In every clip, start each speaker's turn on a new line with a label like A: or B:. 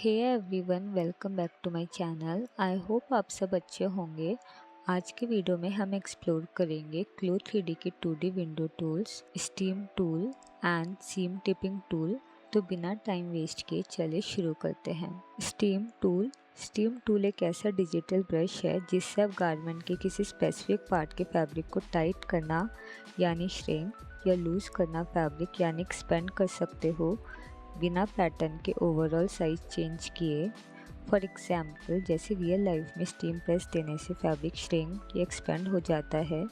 A: Hey everyone, welcome back to my channel. I hope आप सब अच्छे होंगे। आज के वीडियो में हम एक्सप्लोर करेंगे क्लो 3D के 2D window tools, steam tool and seam taping tool. तो बिना टाइम वेस्ट किए चलिए शुरू करते हैं। स्टीम टूल एक ऐसा डिजिटल ब्रश है जिससे आप गारमेंट के किसी स्पेसिफिक पार्ट के फैब्रिक को टाइट करना यानी श्रिंक या लूज करना फैब्रिक यानी एक्सपेंड कर सकते हो बिना पैटर्न के ओवरऑल साइज चेंज किए। फॉर एग्जाम्पल, जैसे रियल लाइफ में स्टीम प्रेस देने से फैब्रिक श्रिंक या एक्सपेंड हो जाता है,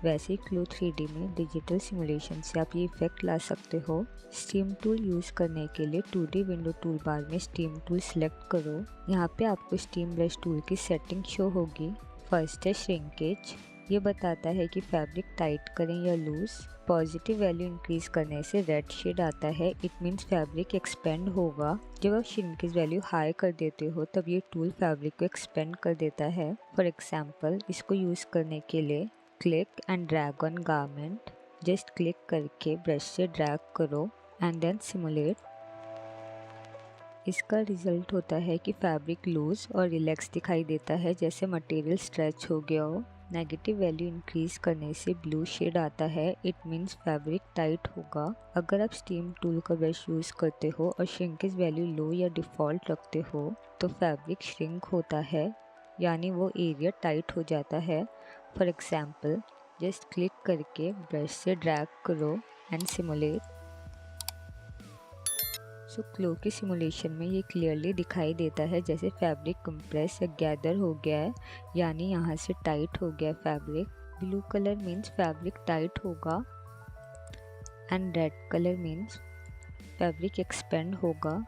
A: वैसे ही क्लो 3D में डिजिटल सिमुलेशन से आप ये इफेक्ट ला सकते हो। स्टीम टूल यूज़ करने के लिए 2D विंडो टूल बार में स्टीम टूल सेलेक्ट करो। यहाँ पे आपको स्टीम ब्रश टूल की सेटिंग शो होगी। फर्स्ट है श्रिंकेज। ये बताता है कि फैब्रिक टाइट करें या लूज। पॉजिटिव वैल्यू इंक्रीज करने से रेड शेड आता है, इट मीन्स फैब्रिक एक्सपेंड होगा। जब आप श्रिंकेज वैल्यू हाई कर देते हो तब ये टूल फैब्रिक को एक्सपेंड कर देता है। फॉर एग्जाम्पल, इसको यूज़ करने के लिए click and drag on garment. Just click करके ब्रश से ड्रैग करो एंड देन सिमुलेट। इसका रिजल्ट होता है कि फैब्रिक लूज और रिलैक्स दिखाई देता है, जैसे मटेरियल स्ट्रेच हो गया हो। नेगेटिव वैल्यू इंक्रीज करने से ब्लू शेड आता है, इट मीन्स फैब्रिक टाइट होगा। अगर आप स्टीम टूल का ब्रश यूज़ करते हो और श्रिंकेज वैल्यू लो या डिफ़ॉल्ट रखते हो तो फैब्रिक श्रिंक होता है, यानी वो एरिया टाइट हो जाता है। फॉर एग्जाम्पल, जस्ट क्लिक करके ब्रश से ड्रैग करो एंड सिमुलेट। क्लो के सिमुलेशन में ये क्लियरली दिखाई देता है जैसे फैब्रिक कंप्रेस या गैदर हो गया है, यानी यहाँ से टाइट हो गया fabric. Blue colour means fabric tight होगा and red colour means fabric expand होगा।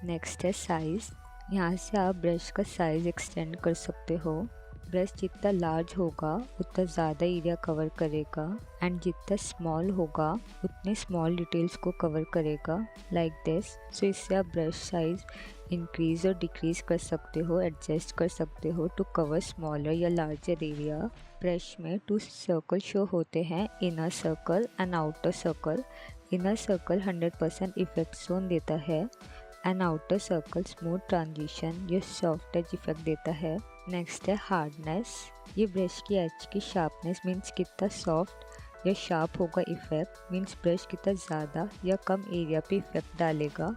A: नेक्स्ट है साइज़। यहाँ से आप ब्रश का साइज़ एक्सटेंड कर सकते हो। ब्रश जितना लार्ज होगा उतना ज़्यादा एरिया कवर करेगा एंड जितना स्मॉल होगा उतने स्मॉल डिटेल्स को कवर करेगा, लाइक दिस। सो इससे आप ब्रश साइज इंक्रीज और डिक्रीज कर सकते हो, एडजस्ट कर सकते हो टू कवर स्मॉलर या लार्जर एरिया। ब्रश में 2 सर्कल शो होते हैं, inner circle and outer circle. Inner circle 100% effect zone देता है and outer circle smooth transition या सॉफ्ट एज इफेक्ट देता है। नेक्स्ट है हार्डनेस। ये ब्रश की एज की शार्पनेस मीन्स कितना सॉफ्ट या शार्प होगा इफेक्ट, मीन्स ब्रश कितना ज़्यादा या कम एरिया पे इफेक्ट डालेगा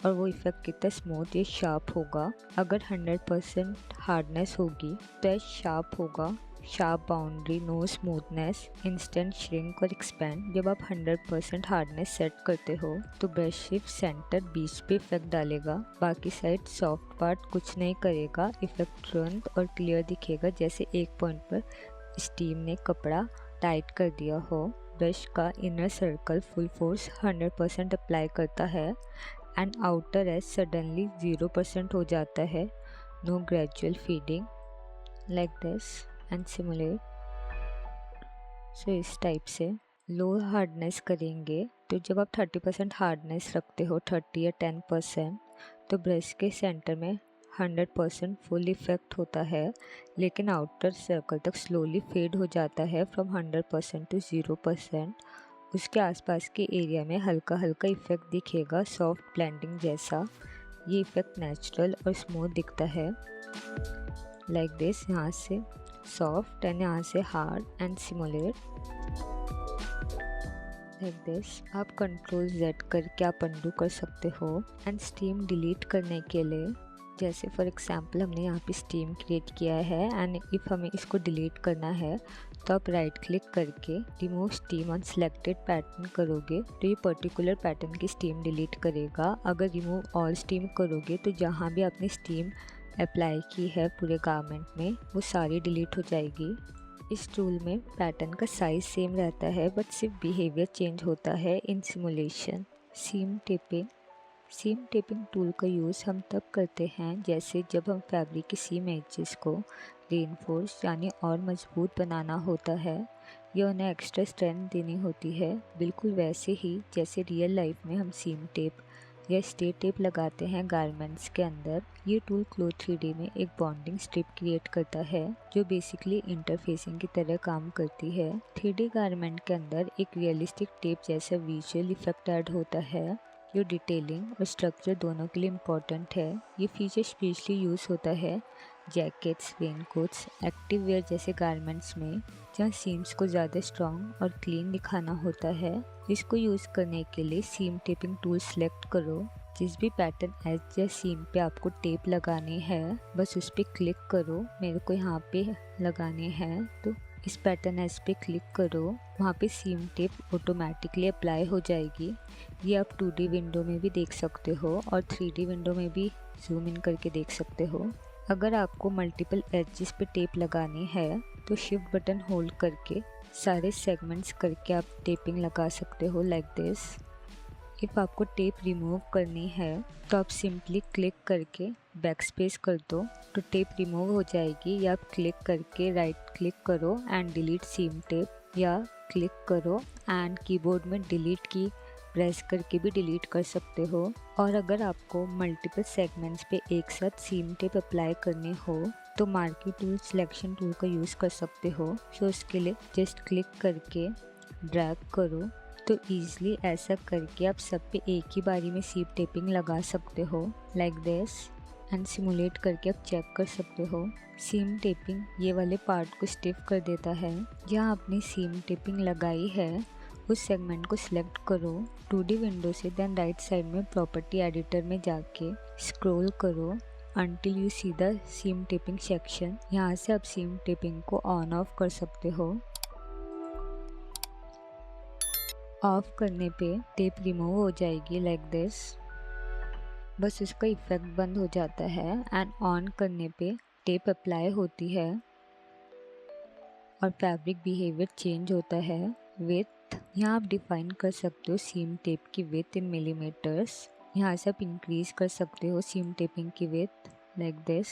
A: और वो इफेक्ट कितना स्मूथ या शार्प होगा। अगर 100% हार्डनेस होगी तो एज शार्प होगा, sharp boundary, no smoothness, instant shrink और एक्सपेंड। जब आप 100% हार्डनेस सेट करते हो तो ब्रश सिर्फ सेंटर बीच पे इफेक्ट डालेगा, बाकी साइड सॉफ्ट पार्ट कुछ नहीं करेगा। इफेक्ट तुरंत और क्लियर दिखेगा, जैसे एक पॉइंट पर स्टीम ने कपड़ा टाइट कर दिया हो। ब्रश का inner circle full force 100% apply करता है एंड आउटर एज सडनली 0% हो जाता है। No gradual feeding, like this and simulate. So इस टाइप से लो हार्डनेस करेंगे तो जब आप 30% हार्डनेस रखते हो, 30 या 10%, तो ब्रश के सेंटर में 100% फुल इफेक्ट होता है, लेकिन आउटर सर्कल तक स्लोली फेड हो जाता है फ्रॉम 100% टू 0%। उसके आसपास के एरिया में हल्का हल्का इफेक्ट दिखेगा, सॉफ्ट ब्लेंडिंग जैसा। ये इफेक्ट नेचुरल और स्मूथ दिखता है, लाइक दिस। यहाँ से सॉफ्ट एंड यहाँ से hard and simulate, like this. आप कंट्रोल Z करके आप अंडू कर सकते हो। एंड स्टीम डिलीट करने के लिए, जैसे फॉर एग्जांपल हमने यहाँ पे स्टीम क्रिएट किया है एंड इफ़ हमें इसको डिलीट करना है तो आप राइट क्लिक करके remove steam on selected pattern करोगे तो ये पर्टिकुलर पैटर्न की स्टीम डिलीट करेगा। अगर रिमूव ऑल स्टीम करोगे तो जहाँ भी आपने स्टीम अप्लाई की है पूरे गारमेंट में वो सारी डिलीट हो जाएगी। इस टूल में पैटर्न का साइज सेम रहता है बट सिर्फ बिहेवियर चेंज होता है इन सिमुलेशन। सीम टेपिंग टूल का यूज़ हम तब करते हैं जैसे जब हम फैब्रिक की सीम एजेस को रीइंफोर्स यानी और मजबूत बनाना होता है या उन्हें एक्स्ट्रा स्ट्रेंथ देनी होती है, बिल्कुल वैसे ही जैसे रियल लाइफ में हम सीम टेप या स्टे टेप लगाते हैं गारमेंट्स के अंदर। ये टूल क्लो 3D में एक बॉन्डिंग स्ट्रिप क्रिएट करता है जो बेसिकली इंटरफेसिंग की तरह काम करती है। 3D गारमेंट के अंदर एक रियलिस्टिक टेप जैसा विजुअल इफेक्ट ऐड होता है। ये डिटेलिंग और स्ट्रक्चर दोनों के लिए इम्पॉर्टेंट है। ये फीचर स्पेशली यूज़ होता है जैकेट्स, रेनकोट्स, एक्टिव वेयर जैसे गारमेंट्स में, जहाँ सीम्स को ज़्यादा स्ट्रॉन्ग और क्लीन दिखाना होता है। इसको यूज़ करने के लिए सीम टेपिंग टूल सेलेक्ट करो। जिस भी पैटर्न एज या सीम पे आपको टेप लगानी है बस उस पर क्लिक करो। मेरे को यहाँ पे लगाने हैं तो इस पैटर्न एज पे क्लिक करो। वहाँ पे सीम टेप ऑटोमेटिकली अप्लाई हो जाएगी। ये आप 2D विंडो में भी देख सकते हो और 3D विंडो में भी जूम इन करके देख सकते हो। अगर आपको मल्टीपल एजेस पे टेप लगानी है तो शिफ्ट बटन होल्ड करके सारे सेगमेंट्स करके आप टेपिंग लगा सकते हो लाइक दिस। इफ़ आपको टेप रिमूव करनी है तो आप सिंपली क्लिक करके बैक स्पेस कर दो तो टेप रिमूव हो जाएगी, या आप क्लिक करके राइट क्लिक करो एंड डिलीट सीम टेप, या क्लिक करो एंड कीबोर्ड में डिलीट की प्रेस करके भी डिलीट कर सकते हो। और अगर आपको मल्टीपल सेगमेंट्स पे एक साथ सीम टेप अप्लाई करनी हो तो मार्की टूल सिलेक्शन टूल का यूज़ कर सकते हो। सो उसके लिए जस्ट क्लिक करके ड्रैग करो तो ईज़िली ऐसा करके आप सब पे एक ही बारी में सीम टेपिंग लगा सकते हो लाइक दिस एंड सिमुलेट करके आप चेक कर सकते हो। सीम टेपिंग ये वाले पार्ट को स्टिफ कर देता है। जहाँ आपने सीम टेपिंग लगाई है उस सेगमेंट को सिलेक्ट करो 2D विंडो से, देन राइट साइड में प्रॉपर्टी एडिटर में जाके स्क्रॉल करो until you see the seam taping section. यहाँ से आप सीम टेपिंग को ऑन ऑफ कर सकते हो। ऑफ करने पे टेप रिमूव हो जाएगी लाइक दिस, बस इसका इफेक्ट बंद हो जाता है एंड ऑन करने पे टेप अप्लाई होती है और फैब्रिक बिहेवियर चेंज होता है। विथ यहाँ आप डिफाइन कर सकते हो सीम टेप की विथ इन मिलीमीटर्स। यहाँ से आप इंक्रीज कर सकते हो सीम टेपिंग की width like this.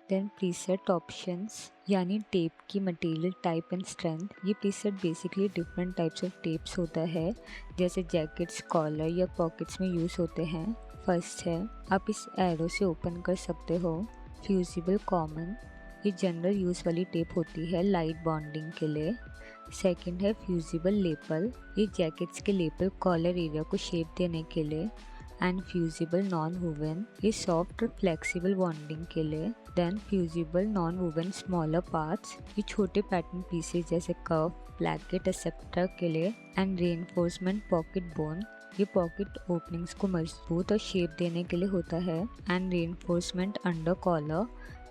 A: Then preset options यानी टेप की मटेरियल टाइप एंड स्ट्रेंथ। ये preset basically different types of tapes होता है, जैसे जैकेट्स, कॉलर या पॉकेट्स में यूज़ होते हैं। फर्स्ट है आप इस एरो से ओपन कर सकते हो फ्यूजिबल कॉमन, ये जनरल यूज़ वाली टेप होती है लाइट बॉन्डिंग के लिए। सेकंड है फ्यूजिबल लेपल, ये जैकेट्स के लेपल कॉलर एरिया को शेप देने के लिए। एंड फ्यूजिबल नॉन वुवन, ये सॉफ्ट और फ्लेक्सिबल बॉन्डिंग के लिए। Then fusible non woven smaller parts, ये छोटे पैटर्न पीसेज जैसे कर्व, ब्लैकेट एक्सेट्रा के लिए। एंड रेनफोर्समेंट पॉकेट बोन, ये पॉकेट ओपनिंग्स को मजबूत और शेप देने के लिए होता है। एंड रेनफोर्समेंट अंडर कॉलर,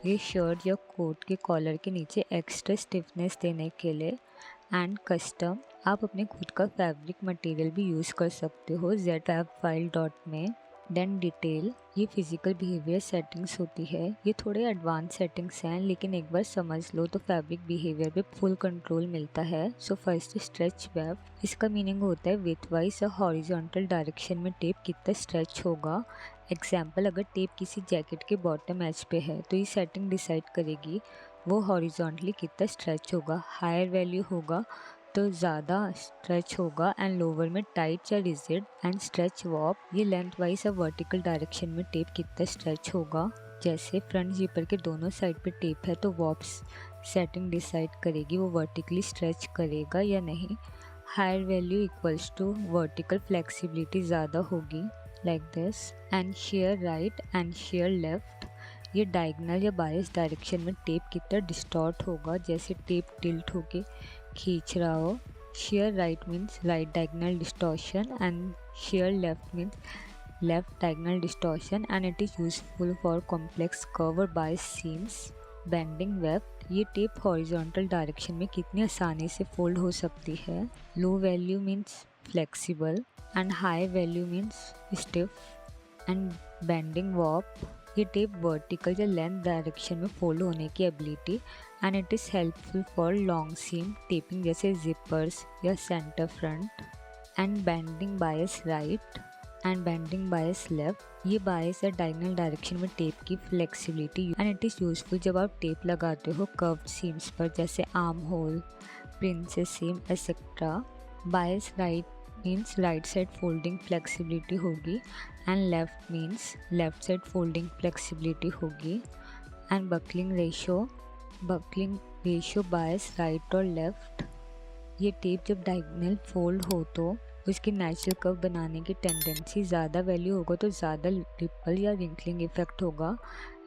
A: ये शर्ट या कोट के कॉलर के नीचे एक्स्ट्रा स्टिफनेस देने के लिए। एंड कस्टम, आप अपने खुद का फैब्रिक मटेरियल भी यूज़ कर सकते हो zfab में। देन डिटेल, ये फिजिकल बिहेवियर सेटिंग्स होती है, ये थोड़े एडवांस सेटिंग्स हैं लेकिन एक बार समझ लो तो फैब्रिक बिहेवियर पे फुल कंट्रोल मिलता है। सो फर्स्ट स्ट्रेच वेब, इसका मीनिंग होता है विथ वाइज या हॉरिजॉन्टल डायरेक्शन में टेप कितना स्ट्रेच होगा। एग्जाम्पल, अगर टेप किसी जैकेट के बॉटम एज पे है तो ये सेटिंग डिसाइड करेगी वो हॉरिजॉन्टली कितना स्ट्रेच होगा। हायर वैल्यू होगा तो ज़्यादा स्ट्रेच होगा एंड लोअर में टाइट या रिजिड। एंड स्ट्रेच वॉप, ये लेंथ वाइज या वर्टिकल डायरेक्शन में टेप कितना स्ट्रेच होगा। जैसे फ्रंट जिपर के दोनों साइड पे टेप है तो वॉप्स सेटिंग डिसाइड करेगी वो वर्टिकली स्ट्रेच करेगा या नहीं। Higher value equals to vertical flexibility ज़्यादा होगी like this. And shear right and shear left, ये डायगनल या बायस डायरेक्शन में टेप कितना डिस्टॉर्ट होगा, जैसे टेप टिल्ट होके खींच रहा हो। Shear right means right diagonal distortion and shear left means left diagonal distortion and it is useful for complex curve और बायस सीम्स। बेंडिंग वेब, ये टेप हॉरिजॉन्टल डायरेक्शन में कितनी आसानी से फोल्ड हो सकती है। Low value means flexible and high value means stiff. And bending warp, ये टेप वर्टिकल या लेंथ डायरेक्शन में फोल्ड होने की ability and it is helpful for long seam taping जैसे जिपर्स या centre front. And bending bias right and bending bias left, ये bias या diagonal direction में टेप की flexibility and it is useful जब आप टेप लगाते हो कर्व्ड सीम्स पर जैसे arm hole, princess seam etcetera. Bias right means right side folding flexibility होगी and left means left side folding flexibility होगी। And buckling ratio bias right और left, ये टेप जब डायगोनल फोल्ड हो तो उसकी नेचुरल कर्व बनाने की टेंडेंसी, ज़्यादा वैल्यू होगा तो ज़्यादा रिपल या रिंकलिंग इफेक्ट होगा।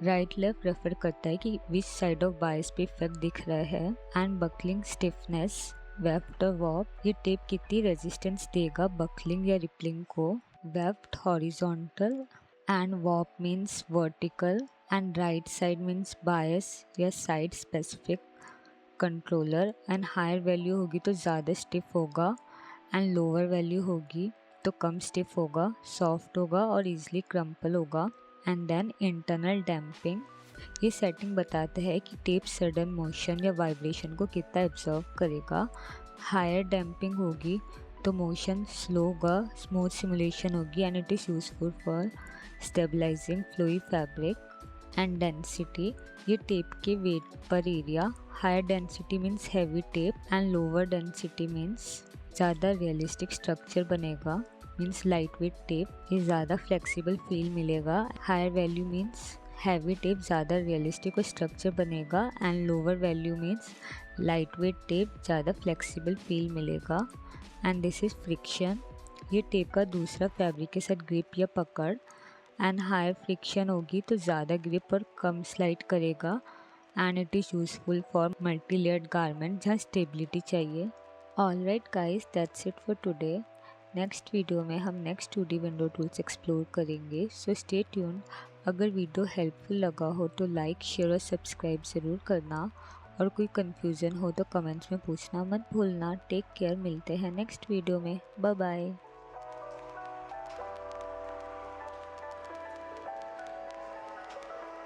A: राइट लेफ्ट रेफर करता है कि विच साइड ऑफ बायस पे इफेक्ट दिख रहा है। एंड बकलिंग स्टिफनेस, वेफ्ट और वॉप, ये टेप कितनी रेजिस्टेंस देगा बकलिंग या रिपलिंग को। Weft horizontal and warp means vertical and right side means bias या side specific controller. And higher value होगी तो ज़्यादा स्टिफ होगा एंड लोअर वैल्यू होगी तो कम स्टिफ होगा, सॉफ्ट होगा और इजीली क्रम्पल होगा। एंड देन इंटरनल डैम्पिंग, ये सेटिंग बताता है कि टेप सडन मोशन या वाइब्रेशन को कितना एब्जॉर्व करेगा। हायर डैम्पिंग होगी तो मोशन स्लो होगा, स्मूथ सिमुलेशन होगी and it is useful for stabilising flowy fabric. And density, ये टेप के weight per area. Higher density means heavy tape and lower density means ज़्यादा रियलिस्टिक स्ट्रक्चर बनेगा, means light weight tape, ये ज़्यादा flexible feel मिलेगा। Higher value means heavy tape ज़्यादा realistic और structure बनेगा and lower value means light weight tape ज़्यादा flexible feel मिलेगा। एंड दिस इज़ फ्रिक्शन, ये टेप का दूसरा फैब्रिक के साथ ग्रिप या पकड़। एंड हायर फ्रिक्शन होगी तो ज़्यादा ग्रिप और कम स्लाइड करेगा and it is useful for multi layered garment जहाँ स्टेबिलिटी चाहिए। Alright guys, that's it for today. Next video में हम next 2D window tools explore करेंगे, सो स्टे ट्यून। अगर वीडियो हेल्पफुल लगा हो तो लाइक, शेयर और सब्सक्राइब ज़रूर करना, और कोई कन्फ्यूज़न हो तो कमेंट्स में पूछना मत भूलना। टेक केयर, मिलते हैं नेक्स्ट वीडियो में, बाय बाय।